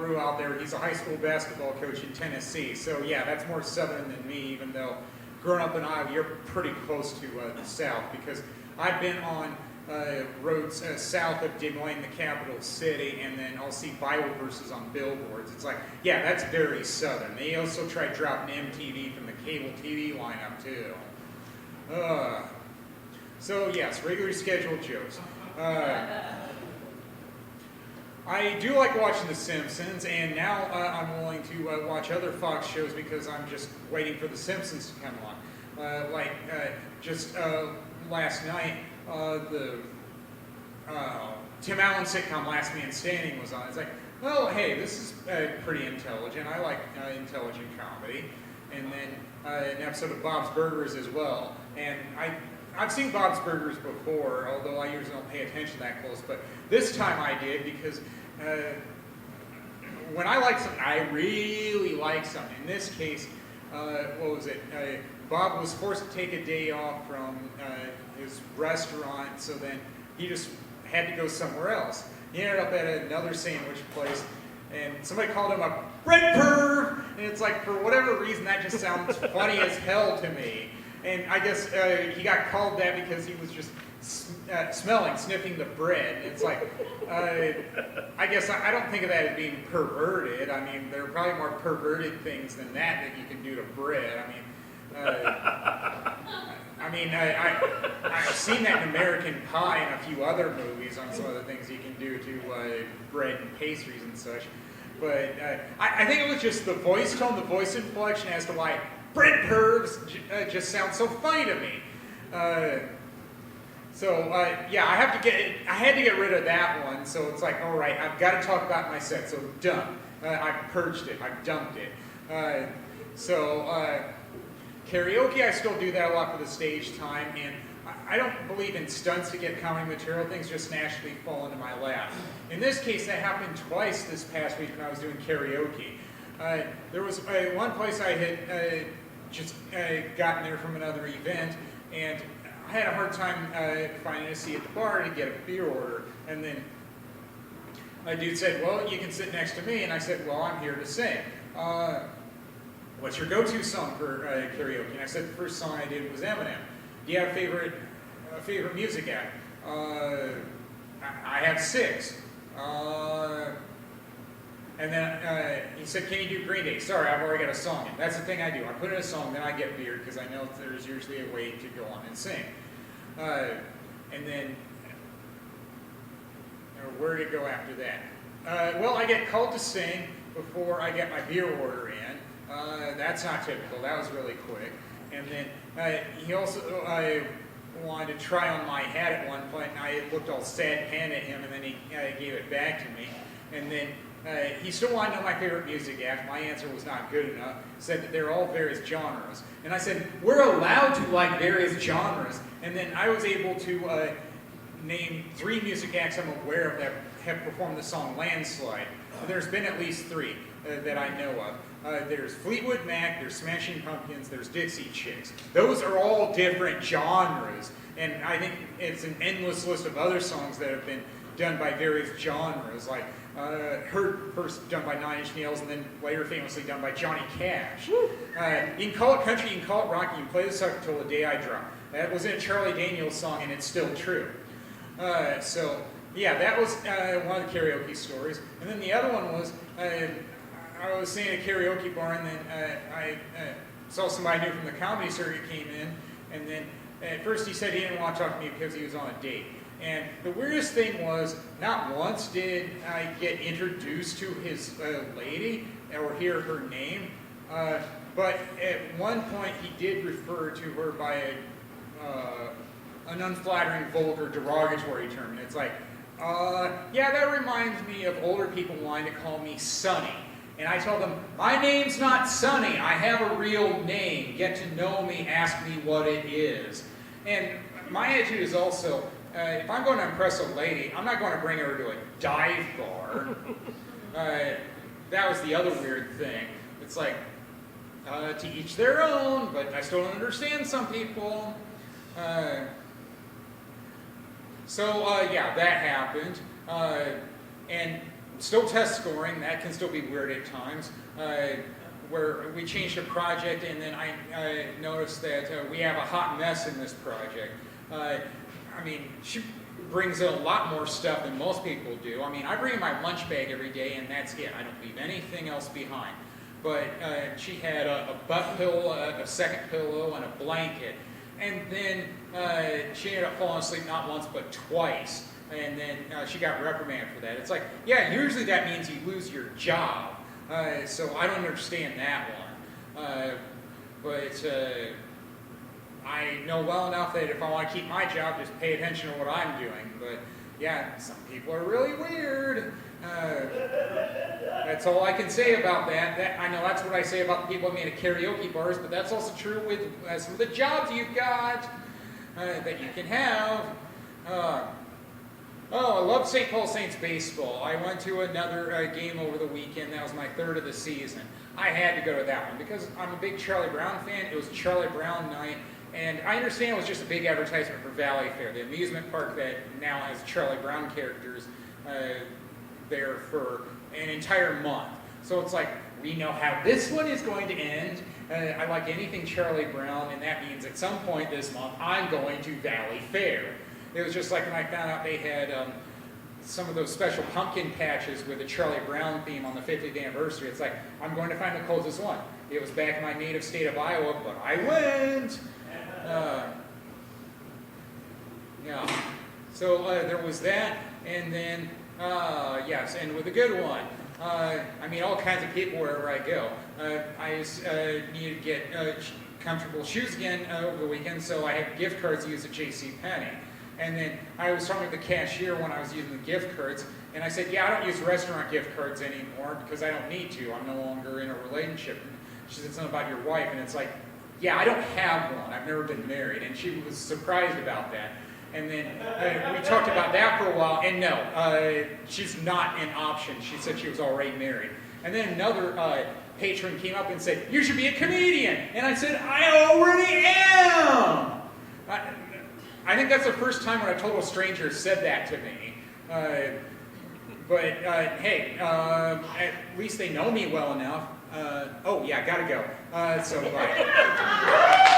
LaRue out there. He's a high school basketball coach in Tennessee. So yeah, that's more southern than me, even though growing up in Iowa, you're pretty close to the South, because I've been on roads south of Des Moines, the capital city, and then I'll see Bible verses on billboards. It's like, yeah, that's very southern. They also tried dropping MTV from the cable TV lineup too. So yes, regularly scheduled jokes. I do like watching The Simpsons, and now I'm willing to watch other Fox shows because I'm just waiting for The Simpsons to come on. Just last night, the Tim Allen sitcom Last Man Standing was on. It's like, well, hey, this is pretty intelligent. I like intelligent comedy. And then an episode of Bob's Burgers as well. And I've seen Bob's Burgers before, although I usually don't pay attention that close. But this time I did, because when I like something, I really like something. In this case, what was it? Bob was forced to take a day off from his restaurant, so then he just had to go somewhere else. He ended up at another sandwich place, and somebody called him a bread perv, and it's like, for whatever reason, that just sounds funny as hell to me. And I guess he got called that because he was just sniffing the bread. And it's like, I guess I don't think of that as being perverted. I mean, there are probably more perverted things than that you can do to bread. I've seen that in American Pie and a few other movies on some of the things you can do to bread and pastries and such. But I think it was just the voice tone, the voice inflection as to why bread pervs just sound so funny to me. Yeah, I had to get rid of that one. So it's like, all right, I've got to talk about my set. So done. I've purged it. I've dumped it. Karaoke, I still do that a lot for the stage time, and I don't believe in stunts to get comedy material. Things just naturally fall into my lap. In this case, that happened twice this past week when I was doing karaoke. There was one place I had just gotten there from another event, and I had a hard time finding a seat at the bar to get a beer order. And then a dude said, well, you can sit next to me. And I said, well, I'm here to sing. What's your go-to song for karaoke? And I said the first song I did was Eminem. Do you have a favorite music act? I have 6. And then he said, can you do Green Day? Sorry, I've already got a song in. That's the thing I do. I put in a song, then I get beer, because I know there's usually a way to go on and sing. And then, where did it go after that? Well, I get called to sing before I get my beer order in. That's not typical. That was really quick. And then he also wanted to try on my hat at one point, and I looked all sad pan at him, and then he gave it back to me. And then he still wanted to know my favorite music act. My answer was not good enough. Said that they're all various genres. And I said, we're allowed to like various genres. And then I was able to name 3 music acts I'm aware of that have performed the song Landslide. There's been at least 3 that I know of. There's Fleetwood Mac, there's Smashing Pumpkins, there's Dixie Chicks. Those are all different genres. And I think it's an endless list of other songs that have been done by various genres, like heard first done by 9 Inch Nails and then later famously done by Johnny Cash. You can call it country, you can call it rock, you can play the sucker till the day I drop. That was in a Charlie Daniels song, and it's still true. Yeah, that was one of the karaoke stories. And then the other one was, I was singing at a karaoke bar, and then I saw somebody I knew from the comedy circuit came in, and then at first he said he didn't want to talk to me because he was on a date. And the weirdest thing was, not once did I get introduced to his lady or hear her name, but at one point he did refer to her by an unflattering, vulgar, derogatory term. And it's like, yeah, that reminds me of older people wanting to call me Sonny. And I told them, my name's not Sonny. I have a real name. Get to know me. Ask me what it is. And my attitude is also, if I'm going to impress a lady, I'm not going to bring her to a dive bar. That was the other weird thing. It's like, to each their own, but I still don't understand some people. Yeah, that happened. And Still test scoring, that can still be weird at times. Where we changed a project and then I noticed that we have a hot mess in this project. I mean, she brings in a lot more stuff than most people do. I mean, I bring my lunch bag every day and that's it. I don't leave anything else behind. But she had a butt pillow, a second pillow, and a blanket. And then she ended up falling asleep not once but twice. And then she got reprimanded for that. It's like, yeah, usually that means you lose your job. So I don't understand that one. But I know well enough that if I want to keep my job, just pay attention to what I'm doing. But yeah, some people are really weird. That's all I can say about that. I know that's what I say about the people I meet at karaoke bars, but that's also true with some of the jobs you've got that you can have. I love St. Paul Saints baseball. I went to another game over the weekend. That was my third of the season. I had to go to that one because I'm a big Charlie Brown fan. It was Charlie Brown night, and I understand it was just a big advertisement for Valley Fair, the amusement park that now has Charlie Brown characters there for an entire month. So it's like, we know how this one is going to end. I like anything Charlie Brown, and that means at some point this month I'm going to Valley Fair. It was just like when I found out they had some of those special pumpkin patches with the Charlie Brown theme on the 50th anniversary. It's like, I'm going to find the closest one. It was back in my native state of Iowa, but I went. Yeah. So there was that, and then, yes, and with a good one. I meet all kinds of people wherever I go. I just need to get comfortable shoes again over the weekend, so I have gift cards to use at JCPenney. And then I was talking to the cashier when I was using the gift cards, and I said, yeah, I don't use restaurant gift cards anymore because I don't need to. I'm no longer in a relationship. And she said something about your wife, and it's like, yeah, I don't have one. I've never been married. And she was surprised about that. And then we talked about that for a while, and no, she's not an option. She said she was already married. And then another patron came up and said, you should be a comedian. And I said, I already am. I think that's the first time when a total stranger said that to me. But hey, at least they know me well enough. Oh yeah, gotta go. So bye.